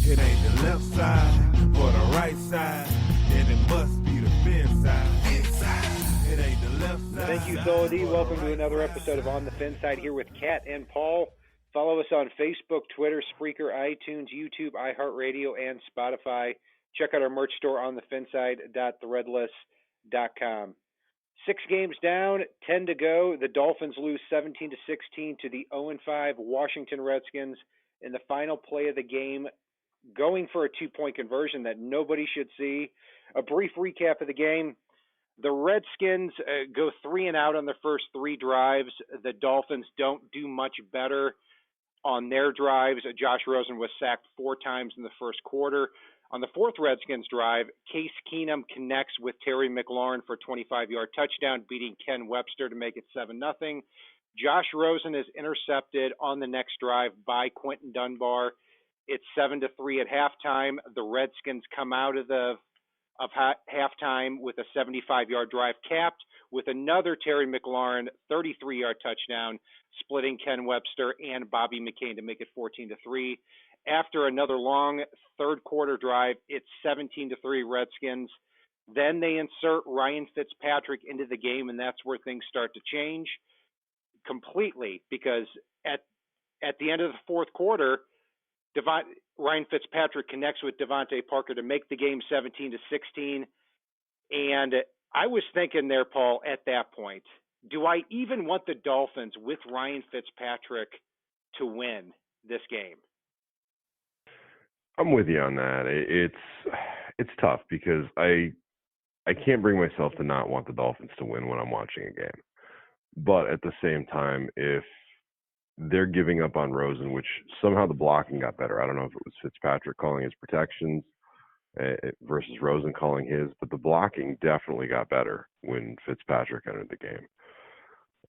It ain't the left side or the right side, then it must be the FinSide. It ain't the left side. Thank you, Solody. Welcome to another episode of On the FinSide here with Kat and Paul. Follow us on Facebook, Twitter, Spreaker, iTunes, YouTube, iHeartRadio, and Spotify. Check out our merch store on thefininside.threadless.com. 6 games down, 10 to go. The Dolphins lose 17-16 to the 0-5 Washington Redskins in the final play of the game, going for a 2-point conversion that nobody should see. A brief recap of the game. The Redskins go 3 and out on their first 3 drives. The Dolphins don't do much better on their drives. Josh Rosen was sacked 4 times in the first quarter. On the 4th Redskins drive, Case Keenum connects with Terry McLaurin for a 25-yard touchdown, beating Ken Webster to make it 7-0. Josh Rosen is intercepted on the next drive by Quentin Dunbar. It's 7-3 at halftime. The Redskins come out of halftime with a 75-yard drive capped with another Terry McLaurin 33-yard touchdown, splitting Ken Webster and Bobby McCain to make it 14-3. After another long third quarter drive, it's 17-3 Redskins. Then they insert Ryan Fitzpatrick into the game, and that's where things start to change completely, because at the end of the fourth quarter, Ryan Fitzpatrick connects with Devontae Parker to make the game 17-16. And I was thinking there, Paul, at that point, do I even want the Dolphins with Ryan Fitzpatrick to win this game? I'm with you on that. It's tough because I can't bring myself to not want the Dolphins to win when I'm watching a game. But at the same time, if they're giving up on Rosen, which somehow the blocking got better. I don't know if it was Fitzpatrick calling his protections versus Rosen calling his, but the blocking definitely got better when Fitzpatrick entered the game.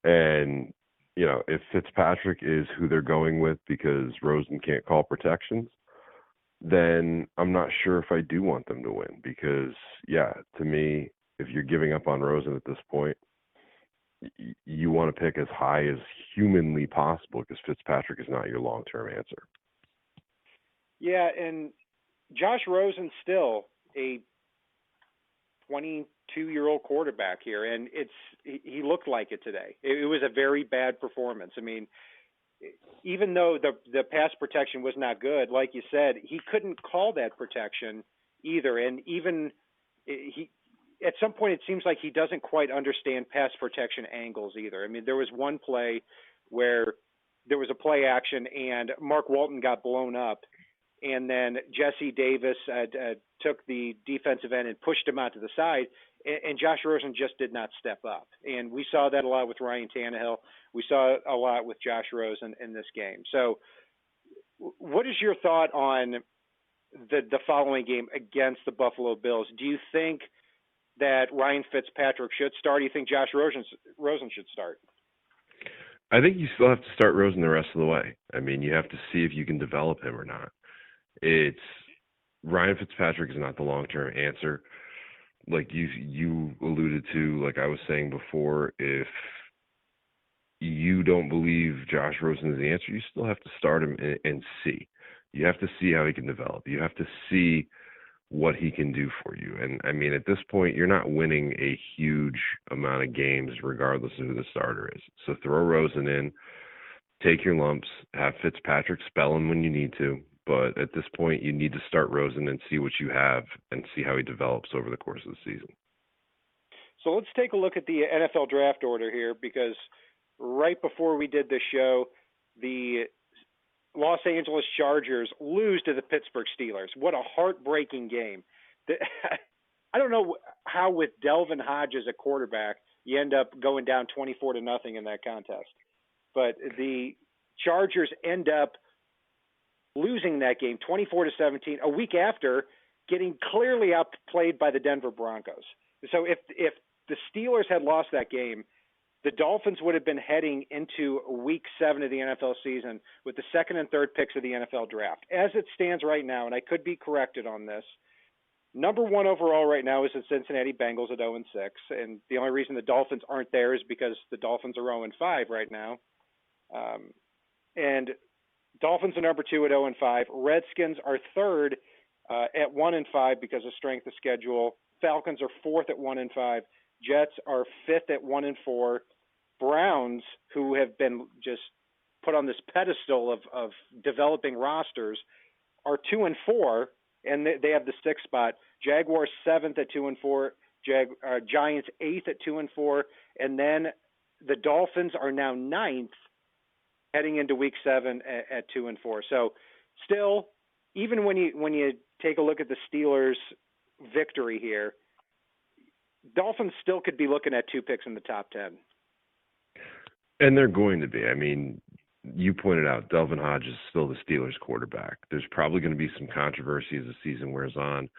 And, you know, if Fitzpatrick is who they're going with because Rosen can't call protections, then I'm not sure if I do want them to win because, yeah, to me, if you're giving up on Rosen at this point, you want to pick as high as humanly possible because Fitzpatrick is not your long-term answer. Yeah, and Josh Rosen's still a 22-year-old quarterback here, and he looked like it today. It was a very bad performance. I mean, even though the pass protection was not good, like you said, he couldn't call that protection either, and even at some point, it seems like he doesn't quite understand pass protection angles either. I mean, there was one play where there was a play action and Mark Walton got blown up, and then Jesse Davis took the defensive end and pushed him out to the side, and Josh Rosen just did not step up. And we saw that a lot with Ryan Tannehill. We saw a lot with Josh Rosen in this game. So what is your thought on the following game against the Buffalo Bills? Do you think that Ryan Fitzpatrick should start? Do you think Josh Rosen should start? I think you still have to start Rosen the rest of the way. I mean, you have to see if you can develop him or not. It's Ryan Fitzpatrick is not the long-term answer. Like you alluded to, like I was saying before, if you don't believe Josh Rosen is the answer, you still have to start him and see. You have to see how he can develop. You have to see what he can do for you. And I mean, at this point, you're not winning a huge amount of games regardless of who the starter is. So throw Rosen in, take your lumps, have Fitzpatrick spell him when you need to. But at this point, you need to start Rosen and see what you have and see how he develops over the course of the season. So let's take a look at the NFL draft order here, because right before we did this show, the Los Angeles Chargers lose to the Pittsburgh Steelers. What a heartbreaking game. I don't know how with Delvin Hodges as a quarterback, you end up going down 24-0 in that contest. But the Chargers end up losing that game 24-17 a week after getting clearly outplayed by the Denver Broncos. So if the Steelers had lost that game, the Dolphins would have been heading into week 7 of the NFL season with the second and third picks of the NFL draft. As it stands right now, and I could be corrected on this, number 1 overall right now is the Cincinnati Bengals at 0-6. And the only reason the Dolphins aren't there is because the Dolphins are 0-5 right now. And Dolphins are number 2 at 0-5. Redskins are third at 1-5 because of strength of schedule. Falcons are fourth at 1-5. Jets are fifth at 1-4. Browns, who have been just put on this pedestal of developing rosters, are 2-4, and they have the sixth spot. Jaguars seventh at 2-4. Giants eighth at 2-4, and then the Dolphins are now ninth, heading into Week 7 at 2-4. So, still, even when you take a look at the Steelers' victory here, Dolphins still could be looking at 2 picks in the top 10. And they're going to be. I mean, you pointed out Delvin Hodges is still the Steelers quarterback. There's probably going to be some controversy as the season wears on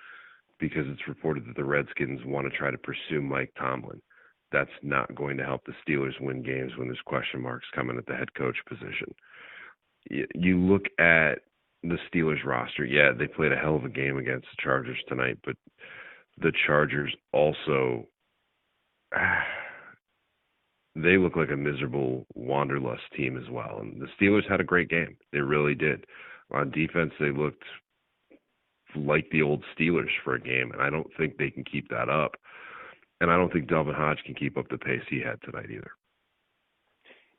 because it's reported that the Redskins want to try to pursue Mike Tomlin. That's not going to help the Steelers win games when there's question marks coming at the head coach position. You look at the Steelers roster. Yeah, they played a hell of a game against the Chargers tonight, but the Chargers also they look like a miserable wanderlust team as well. And the Steelers had a great game. They really did. On defense, they looked like the old Steelers for a game, and I don't think they can keep that up. And I don't think Delvin Hodge can keep up the pace he had tonight either.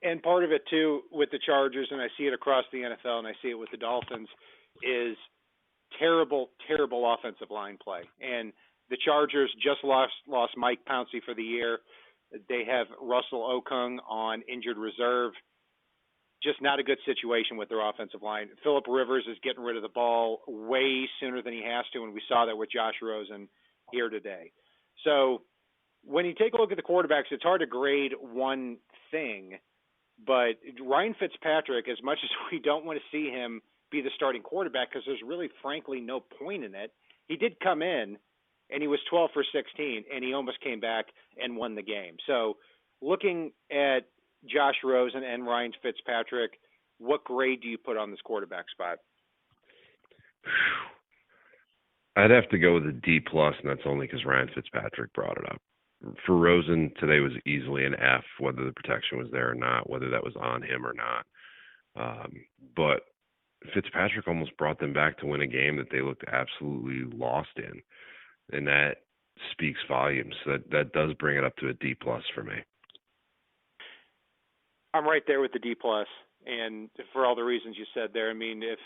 And part of it, too, with the Chargers, and I see it across the NFL and I see it with the Dolphins, is terrible, terrible offensive line play. And the Chargers just lost Mike Pouncey for the year. They have Russell Okung on injured reserve. Just not a good situation with their offensive line. Phillip Rivers is getting rid of the ball way sooner than he has to, and we saw that with Josh Rosen here today. So when you take a look at the quarterbacks, it's hard to grade one thing, but Ryan Fitzpatrick, as much as we don't want to see him be the starting quarterback because there's really, frankly, no point in it, he did come in, and he was 12 for 16, and he almost came back and won the game. So looking at Josh Rosen and Ryan Fitzpatrick, what grade do you put on this quarterback spot? I'd have to go with a D+, and that's only because Ryan Fitzpatrick brought it up. For Rosen, today was easily an F, whether the protection was there or not, whether that was on him or not. But Fitzpatrick almost brought them back to win a game that they looked absolutely lost in. And that speaks volumes. That does bring it up to a D+ for me. I'm right there with the D+, and for all the reasons you said there. I mean, if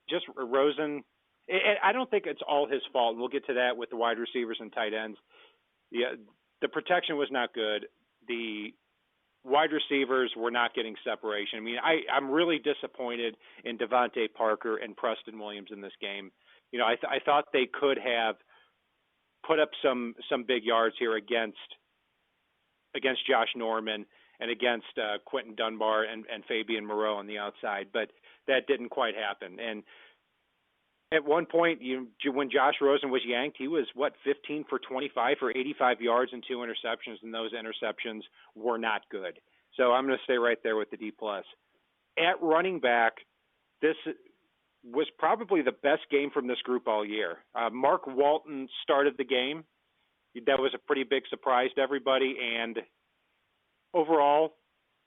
just Rosen, I don't think it's all his fault. And we'll get to that with the wide receivers and tight ends. Yeah, the protection was not good. The wide receivers were not getting separation. I mean, I'm really disappointed in Devontae Parker and Preston Williams in this game. You know, I thought they could have put up some big yards here against Josh Norman and against Quentin Dunbar and Fabian Moreau on the outside, but that didn't quite happen. And at one point, when Josh Rosen was yanked, he was, 15 for 25 for 85 yards and 2 interceptions, and those interceptions were not good. So I'm going to stay right there with the D+. At running back, this was probably the best game from this group all year. Mark Walton started the game. That was a pretty big surprise to everybody. And overall,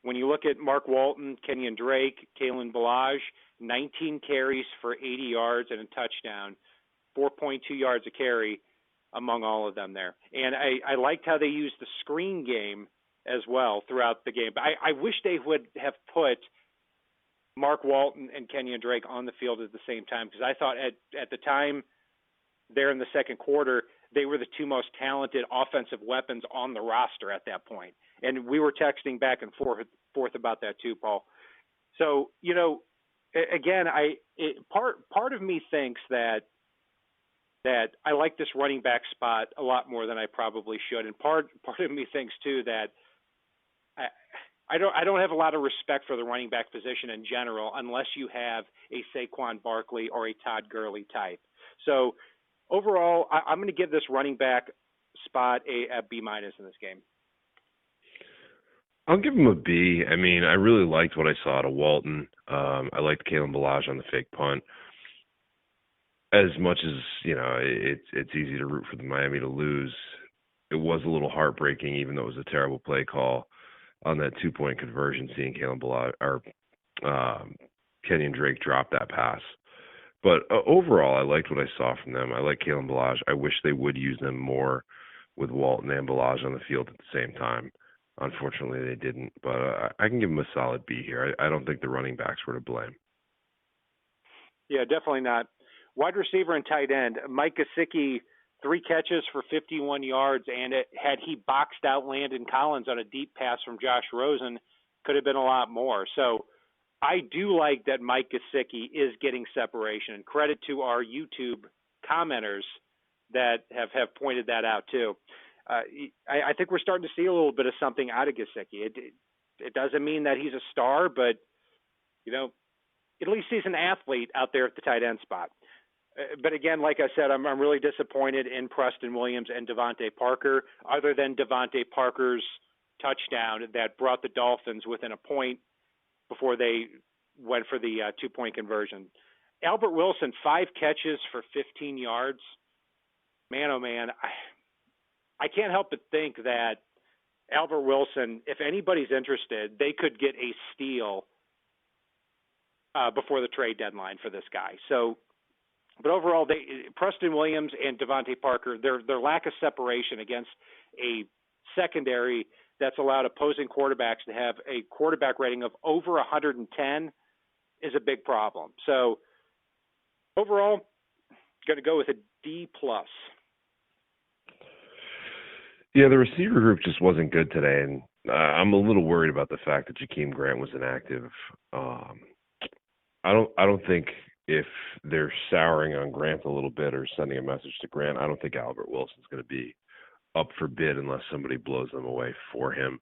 when you look at Mark Walton, Kenyon Drake, Kalen Ballage, 19 carries for 80 yards and a touchdown, 4.2 yards a carry among all of them there. And I liked how they used the screen game as well throughout the game. But I wish they would have put Mark Walton and Kenyon Drake on the field at the same time, because I thought at the time there in the second quarter, they were the two most talented offensive weapons on the roster at that point. And we were texting back and forth about that too, Paul. So, you know, again, part of me thinks that I like this running back spot a lot more than I probably should. And part of me thinks too that I don't have a lot of respect for the running back position in general unless you have a Saquon Barkley or a Todd Gurley type. So overall, I'm going to give this running back spot a B- in this game. I'll give him a B. I mean, I really liked what I saw out of Walton. I liked Kalen Ballage on the fake punt. As much as, you know, it's easy to root for the Miami to lose, it was a little heartbreaking, even though it was a terrible play call on that 2-point conversion, seeing Kalen Ballage or Kenyon Drake dropped that pass. But overall, I liked what I saw from them. I like Kalen Ballage. I wish they would use them more with Walton and Ballage on the field at the same time. Unfortunately, they didn't. But I can give them a solid B here. I don't think the running backs were to blame. Yeah, definitely not. Wide receiver and tight end. Mike Gesicki, 3 catches for 51 yards, and had he boxed out Landon Collins on a deep pass from Josh Rosen, could have been a lot more. So I do like that Mike Gesicki is getting separation, and credit to our YouTube commenters that have pointed that out too. I think we're starting to see a little bit of something out of Gesicki. It doesn't mean that he's a star, but at least he's an athlete out there at the tight end spot. But again, like I said, I'm really disappointed in Preston Williams and Devontae Parker, other than Devontae Parker's touchdown that brought the Dolphins within a point before they went for the 2-point conversion. Albert Wilson, 5 catches for 15 yards. Man, oh man, I can't help but think that Albert Wilson, if anybody's interested, they could get a steal before the trade deadline for this guy. So, but overall, Preston Williams and Devontae Parker, their lack of separation against a secondary that's allowed opposing quarterbacks to have a quarterback rating of over 110 is a big problem. So overall, going to go with a D+. Yeah, the receiver group just wasn't good today, and I'm a little worried about the fact that Jakeem Grant was inactive. I don't think if they're souring on Grant a little bit or sending a message to Grant, I don't think Albert Wilson's going to be up for bid unless somebody blows them away for him.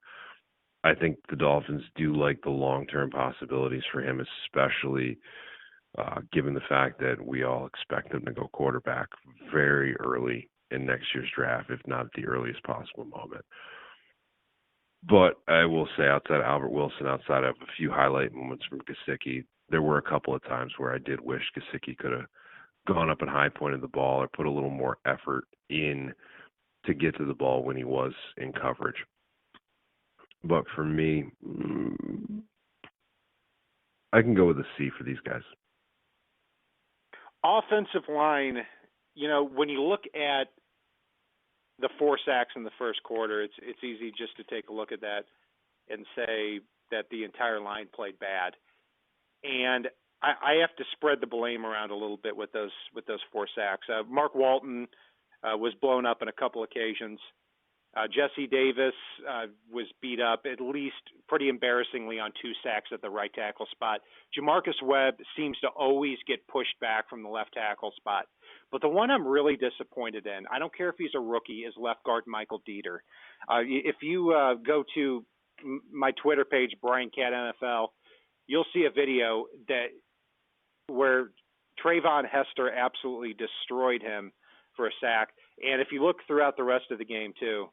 I think the Dolphins do like the long-term possibilities for him, especially given the fact that we all expect him to go quarterback very early in next year's draft, if not at the earliest possible moment. But I will say, outside of Albert Wilson, outside of a few highlight moments from Gesicki, there were a couple of times where I did wish Gesicki could have gone up and high pointed the ball or put a little more effort in to get to the ball when he was in coverage. But for me, I can go with a C for these guys. Offensive line, when you look at the 4 sacks in the first quarter, it's easy just to take a look at that and say that the entire line played bad. And I have to spread the blame around a little bit with those 4 sacks. Mark Walton was blown up on a couple occasions. Jesse Davis was beat up, at least pretty embarrassingly, on 2 sacks at the right tackle spot. Jamarcus Webb seems to always get pushed back from the left tackle spot. But the one I'm really disappointed in, I don't care if he's a rookie, is left guard Michael Dieter. If you go to my Twitter page, Brian Cat NFL, you'll see a video where Trayvon Hester absolutely destroyed him for a sack. And if you look throughout the rest of the game too,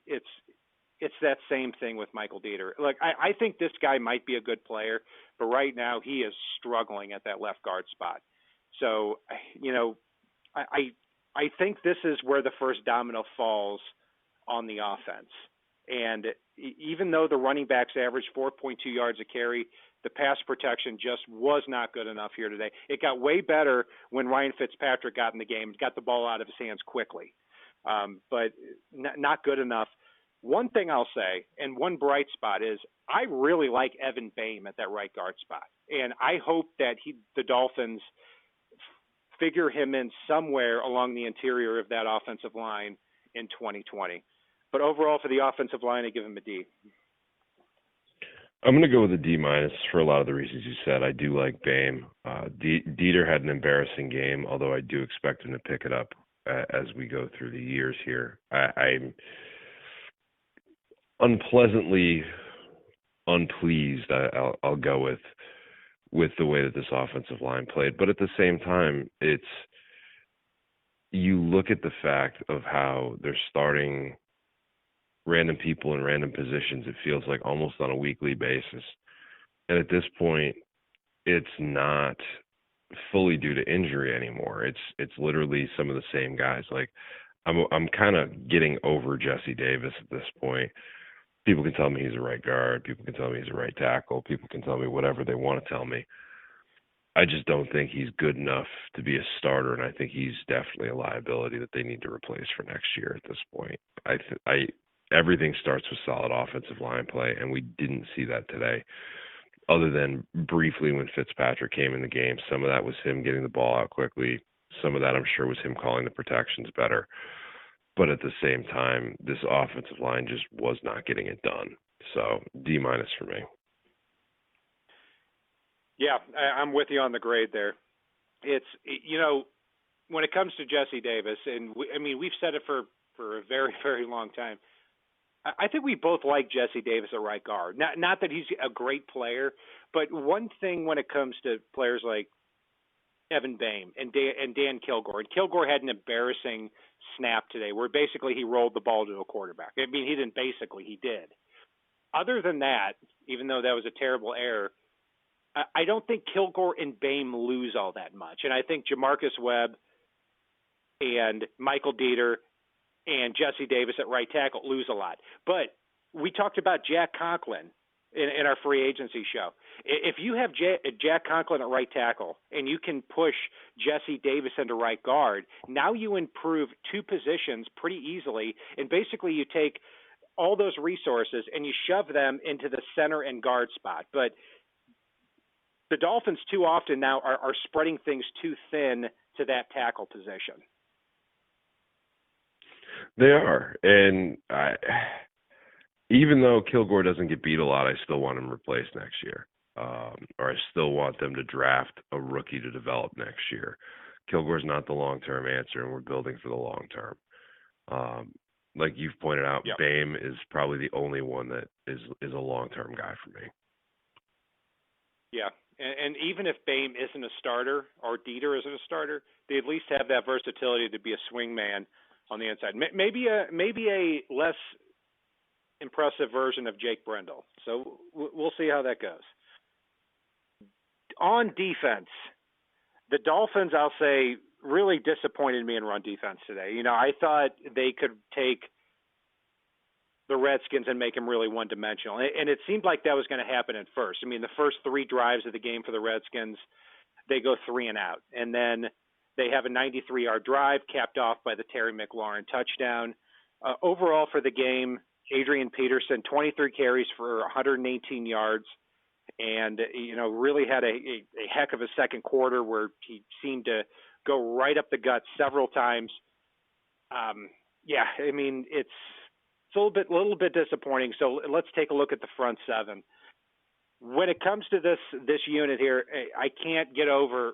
it's that same thing with Michael Dieter. Like I think this guy might be a good player, but right now he is struggling at that left guard spot. So, I think this is where the first domino falls on the offense. And even though the running backs averaged 4.2 yards a carry, the pass protection just was not good enough here today. It got way better when Ryan Fitzpatrick got in the game, got the ball out of his hands quickly, but not good enough. One thing I'll say, and one bright spot, is I really like Evan Boehm at that right guard spot. And I hope that the Dolphins figure him in somewhere along the interior of that offensive line in 2020. But overall, for the offensive line, I give him a D. I'm going to go with a D- for a lot of the reasons you said. I do like Boehm. Dieter had an embarrassing game, although I do expect him to pick it up as we go through the years here. I'm unpleasantly unpleased, I'll go with the way that this offensive line played. But at the same time, you look at the fact of how they're starting random people in random positions, it feels like almost on a weekly basis. And at this point, it's not fully due to injury anymore. It's literally some of the same guys. Like I'm kind of getting over Jesse Davis at this point. People can tell me he's a right guard. People can tell me he's a right tackle. People can tell me whatever they want to tell me. I just don't think he's good enough to be a starter, and I think he's definitely a liability that they need to replace for next year at this point. Everything starts with solid offensive line play, and we didn't see that today. Other than briefly when Fitzpatrick came in the game, some of that was him getting the ball out quickly. Some of that, I'm sure, was him calling the protections better. But at the same time, this offensive line just was not getting it done. So D- for me. Yeah, I'm with you on the grade there. It's, when it comes to Jesse Davis, and we've said it for a very, very long time. I think we both like Jesse Davis at right guard. Not that he's a great player, but one thing when it comes to players like Evan Boehm and Dan Kilgore. And Kilgore had an embarrassing snap today where basically he rolled the ball to a quarterback. I mean, he didn't basically, he did. Other than that, even though that was a terrible error, I don't think Kilgore and Boehm lose all that much. And I think Jamarcus Webb and Michael Dieter and Jesse Davis at right tackle lose a lot. But we talked about Jack Conklin in our free agency show. If you have Jack Conklin at right tackle and you can push Jesse Davis into right guard, now you improve two positions pretty easily, and basically you take all those resources and you shove them into the center and guard spot. But the Dolphins too often now are spreading things too thin to that tackle position. They are. And even though Kilgore doesn't get beat a lot, I still want him replaced next year. Or I still want them to draft a rookie to develop next year. Kilgore's not the long-term answer, and we're building for the long term. Like you've pointed out, Yep. Boehm is probably the only one that is a long-term guy for me. Yeah, and even if Boehm isn't a starter or Dieter isn't a starter, they at least have that versatility to be a swing man on the inside. Maybe a less impressive version of Jake Brendel. So we'll see how that goes. On defense, the Dolphins, I'll say, really disappointed me in run defense today. I thought they could take the Redskins and make them really one-dimensional. And it seemed like that was going to happen at first. I mean, the first three drives of the game for the Redskins, they go 3 and out. And then they have a 93-yard drive capped off by the Terry McLaurin touchdown. Overall for the game, Adrian Peterson, 23 carries for 118 yards. And, really had a heck of a second quarter where he seemed to go right up the gut several times. It's a little bit disappointing. So let's take a look at the front seven. When it comes to this unit here, I can't get over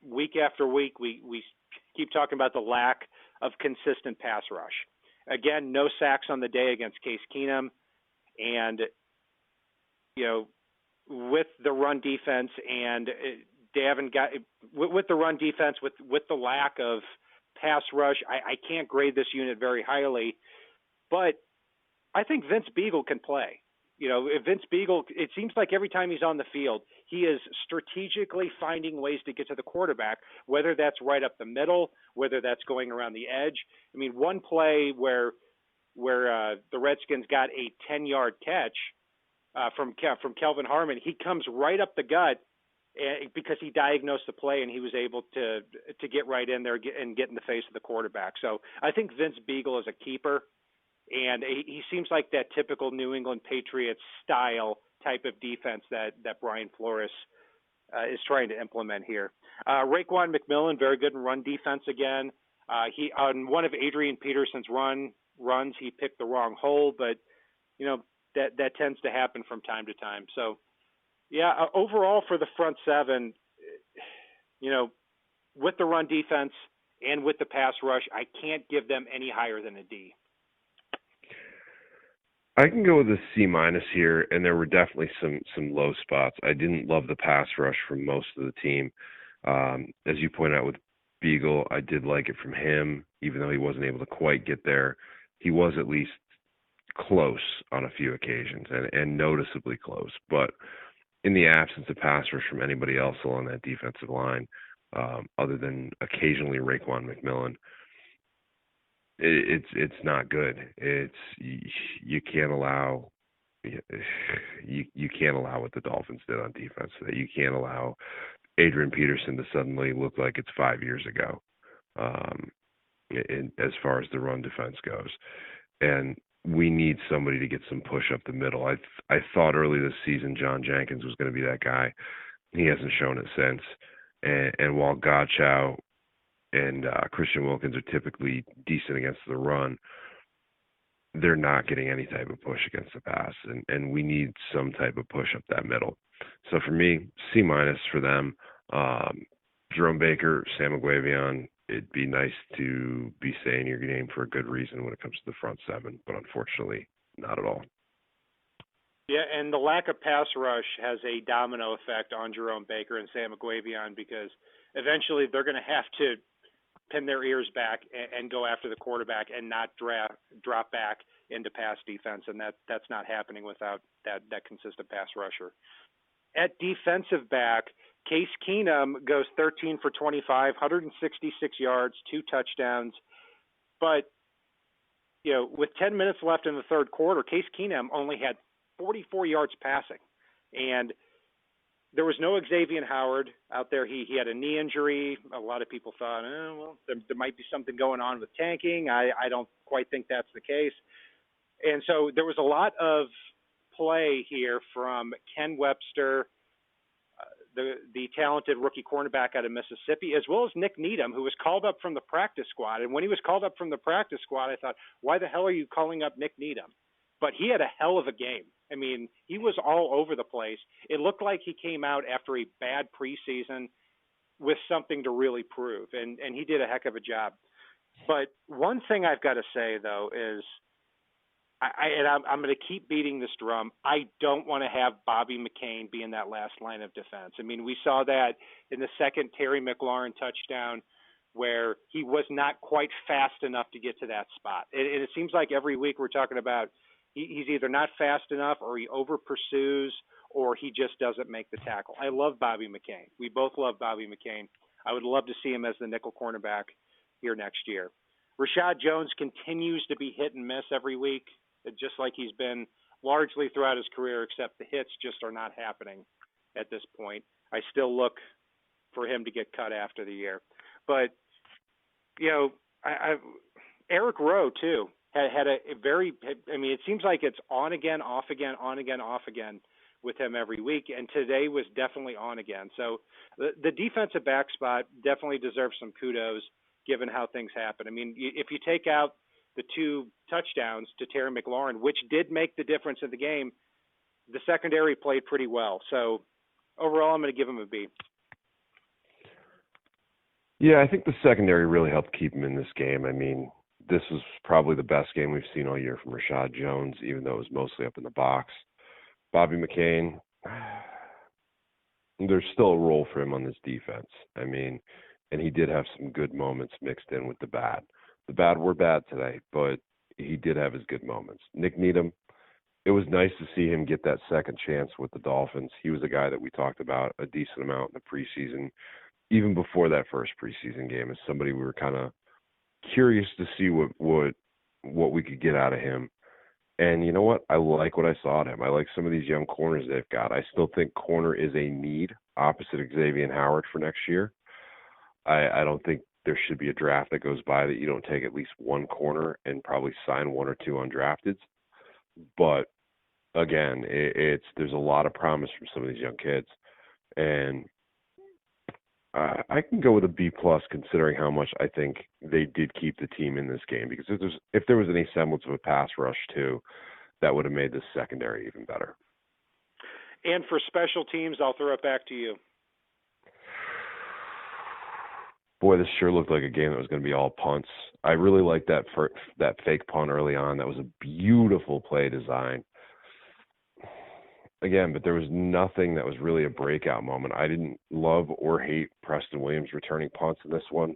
week after week. We keep talking about the lack of consistent pass rush. Again, no sacks on the day against Case Keenum, and with the run defense and they haven't got with the run defense with the lack of pass rush. I can't grade this unit very highly, but I think Vince Beagle can play. If Vince Beagle, it seems like every time he's on the field, he is strategically finding ways to get to the quarterback, whether that's right up the middle, whether that's going around the edge. I mean, one play where the Redskins got a 10-yard catch from Kelvin Harmon, he comes right up the gut because he diagnosed the play and he was able to get right in there and get in the face of the quarterback. So I think Vince Beagle is a keeper. And he seems like that typical New England Patriots style type of defense that Brian Flores is trying to implement here. Raekwon McMillan, very good in run defense again. He on one of Adrian Peterson's runs, he picked the wrong hole, but that tends to happen from time to time. So, yeah, overall for the front seven, with the run defense and with the pass rush, I can't give them any higher than a D. I can go with a C- here, and there were definitely some low spots. I didn't love the pass rush from most of the team. As you point out with Beagle, I did like it from him, even though he wasn't able to quite get there. He was at least close on a few occasions, and noticeably close. But in the absence of pass rush from anybody else along that defensive line, other than occasionally Raekwon McMillan, it's not good. You can't allow you can't allow what the Dolphins did on defense today. You can't allow Adrian Peterson to suddenly look like it's 5 years ago, as far as the run defense goes. And we need somebody to get some push up the middle. I thought early this season John Jenkins was going to be that guy. He hasn't shown it since. And while Godchow and Christian Wilkins are typically decent against the run, they're not getting any type of push against the pass, and we need some type of push up that middle. So for me, C- for them. Jerome Baker, Sam Aguavion, it'd be nice to be saying your name for a good reason when it comes to the front seven, but unfortunately, not at all. Yeah, and the lack of pass rush has a domino effect on Jerome Baker and Sam Aguavion because eventually they're going to have to pin their ears back and go after the quarterback and not drop back into pass defense, and that's not happening without that consistent pass rusher. At defensive back, Case Keenum goes 13 for 25, 166 yards, 2 touchdowns. But, with 10 minutes left in the third quarter, Case Keenum only had 44 yards passing. And there was no Xavier Howard out there. He had a knee injury. A lot of people thought, there might be something going on with tanking. I don't quite think that's the case. And so there was a lot of play here from Ken Webster, the talented rookie cornerback out of Mississippi, as well as Nick Needham, who was called up from the practice squad. And when he was called up from the practice squad, I thought, why the hell are you calling up Nick Needham? But he had a hell of a game. I mean, he was all over the place. It looked like he came out after a bad preseason with something to really prove, and he did a heck of a job. But one thing I've got to say, though, is I'm going to keep beating this drum. I don't want to have Bobby McCain be in that last line of defense. I mean, we saw that in the second Terry McLaurin touchdown where he was not quite fast enough to get to that spot. It seems like every week we're talking about he's either not fast enough or he over pursues or he just doesn't make the tackle. I love Bobby McCain. We both love Bobby McCain. I would love to see him as the nickel cornerback here next year. Rashad Jones continues to be hit and miss every week, just like he's been largely throughout his career, except the hits just are not happening at this point. I still look for him to get cut after the year. But, Eric Rowe, too, had a very – I mean, it seems like it's on again, off again, on again, off again with him every week, and today was definitely on again. So the defensive back spot definitely deserves some kudos given how things happen. I mean, if you take out the 2 touchdowns to Terry McLaurin, which did make the difference in the game, the secondary played pretty well. So overall, I'm going to give him a B. Yeah, I think the secondary really helped keep him in this game. I mean, this was probably the best game we've seen all year from Rashad Jones, even though it was mostly up in the box. Bobby McCain, there's still a role for him on this defense. I mean, and he did have some good moments mixed in with the bad. The bad were bad today, but he did have his good moments. Nick Needham, it was nice to see him get that second chance with the Dolphins. He was a guy that we talked about a decent amount in the preseason, even before that first preseason game, as somebody we were kind of curious to see what we could get out of him. And you know what? I like what I saw at him. I like some of these young corners they've got. I still think corner is a need opposite Xavier Howard for next year. I don't think there should be a draft that goes by that you don't take at least one corner and probably sign 1 or 2 undrafteds. But again, there's a lot of promise from some of these young kids, and I can go with a B+ considering how much I think they did keep the team in this game, because if there was any semblance of a pass rush too, that would have made the secondary even better. And for special teams, I'll throw it back to you. Boy, this sure looked like a game that was going to be all punts. I really liked that fake punt early on. That was a beautiful play design. Again, but there was nothing that was really a breakout moment. I didn't love or hate Preston Williams returning punts in this one.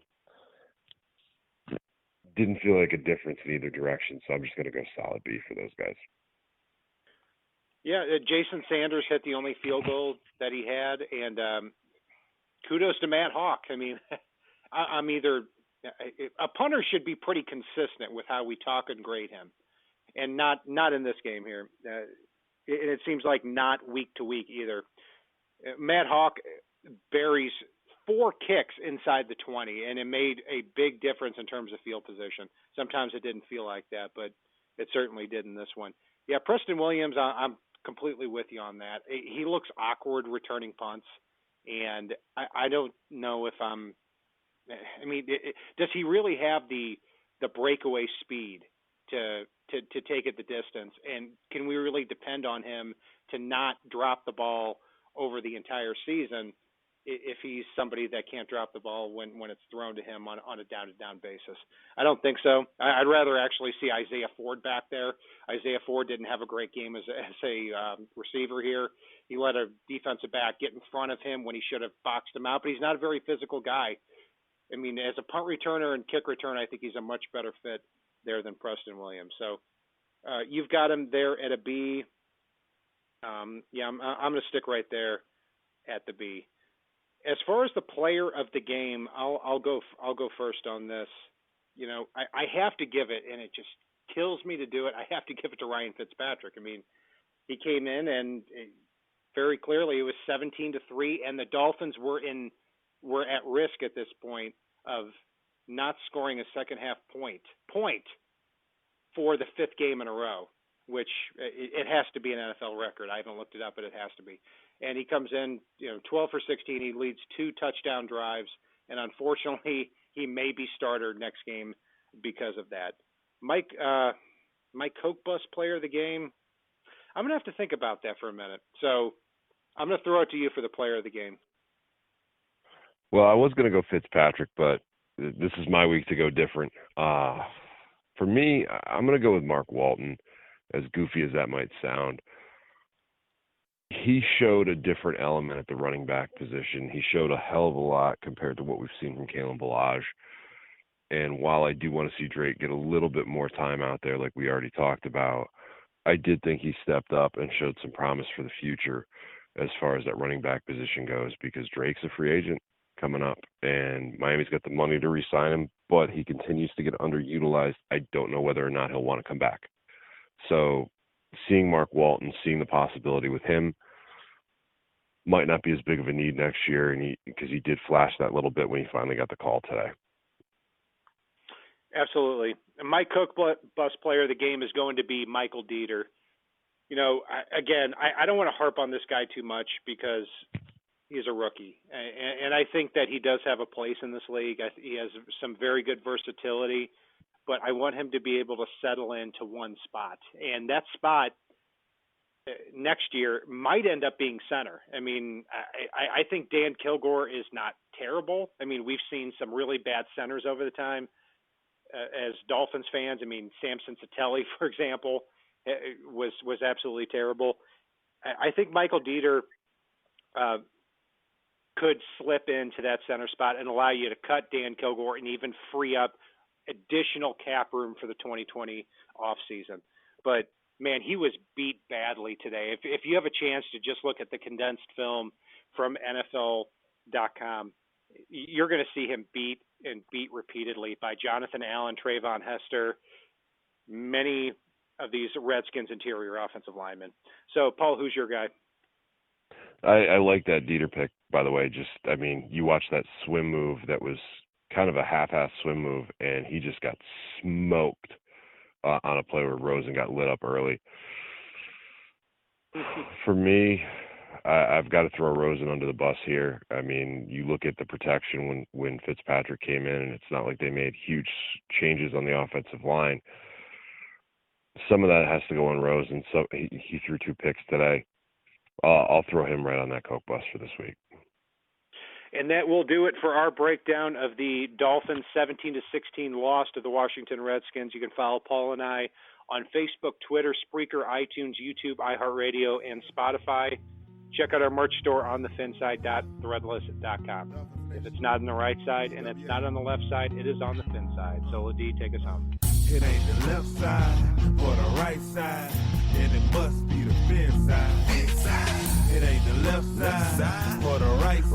Didn't feel like a difference in either direction, so I'm just going to go solid B for those guys. Yeah, Jason Sanders hit the only field goal that he had, and kudos to Matt Hawk. I mean, I'm either – a punter should be pretty consistent with how we talk and grade him, and not in this game here. and it seems like not week to week either. Matt Hawk buries 4 kicks inside the 20, and it made a big difference in terms of field position. Sometimes it didn't feel like that, but it certainly did in this one. Yeah, Preston Williams, I'm completely with you on that. He looks awkward returning punts, and I don't know if I'm – I mean, does he really have the breakaway speed to take it the distance? And can we really depend on him to not drop the ball over the entire season if he's somebody that can't drop the ball when it's thrown to him on a down-to-down basis? I don't think so. I'd rather actually see Isaiah Ford back there. Isaiah Ford didn't have a great game as a receiver here. He let a defensive back get in front of him when he should have boxed him out, but he's not a very physical guy. I mean, as a punt returner and kick returner, I think he's a much better fit there than Preston Williams. So you've got him there at a B. I'm going to stick right there at the B. As far as the player of the game, I'll go first on this. You know, I have to give it, and it just kills me to do it. I have to give it to Ryan Fitzpatrick. I mean, he came in and very clearly it was 17-3, and the Dolphins were at risk at this point of not scoring a second half point for the 5th game in a row, which it has to be an NFL record. I haven't looked it up, but it has to be. And he comes in, 12 for 16. He leads 2 touchdown drives, and unfortunately, he may be starter next game because of that. Mike, my Coke Bus player of the game, I'm gonna have to think about that for a minute. So I'm gonna throw it to you for the player of the game. Well, I was going to go Fitzpatrick, but this is my week to go different. For me, I'm going to go with Mark Walton, as goofy as that might sound. He showed a different element at the running back position. He showed a hell of a lot compared to what we've seen from Kalen Ballage. And while I do want to see Drake get a little bit more time out there, like we already talked about, I did think he stepped up and showed some promise for the future as far as that running back position goes, because Drake's a free agent coming up, and Miami's got the money to re-sign him, but he continues to get underutilized. I don't know whether or not he'll want to come back. So seeing Mark Walton, seeing the possibility with him, might not be as big of a need next year, and because he did flash that little bit when he finally got the call today. Absolutely. My Coke Bus player of the game is going to be Michael Dieter. I don't want to harp on this guy too much because he's a rookie, and I think that he does have a place in this league. He has some very good versatility, but I want him to be able to settle into one spot, and that spot next year might end up being center. I mean, I think Dan Kilgore is not terrible. I mean, we've seen some really bad centers over the time as Dolphins fans. I mean, Samson Satelli, for example, was absolutely terrible. I think Michael Dieter could slip into that center spot and allow you to cut Dan Kilgore and even free up additional cap room for the 2020 offseason. But, man, he was beat badly today. If you have a chance to just look at the condensed film from NFL.com, you're going to see him beat repeatedly by Jonathan Allen, Trayvon Hester, many of these Redskins interior offensive linemen. So, Paul, who's your guy? I like that Dieter pick, by the way. You watch that swim move that was kind of a half-ass swim move, and he just got smoked on a play where Rosen got lit up early. For me, I've got to throw Rosen under the bus here. I mean, you look at the protection when Fitzpatrick came in, and it's not like they made huge changes on the offensive line. Some of that has to go on Rosen. So he threw 2 picks today. I'll throw him right on that Coke Bus for this week. And that will do it for our breakdown of the Dolphins' 17-16 loss to the Washington Redskins. You can follow Paul and I on Facebook, Twitter, Spreaker, iTunes, YouTube, iHeartRadio, and Spotify. Check out our merch store on the FinSide.threadless.com. If it's not on the right side and it's not on the left side, it is on the FinSide. So, D, take us home. It ain't the left side or the right side, then it must be the fin side. It ain't the left side or the right side.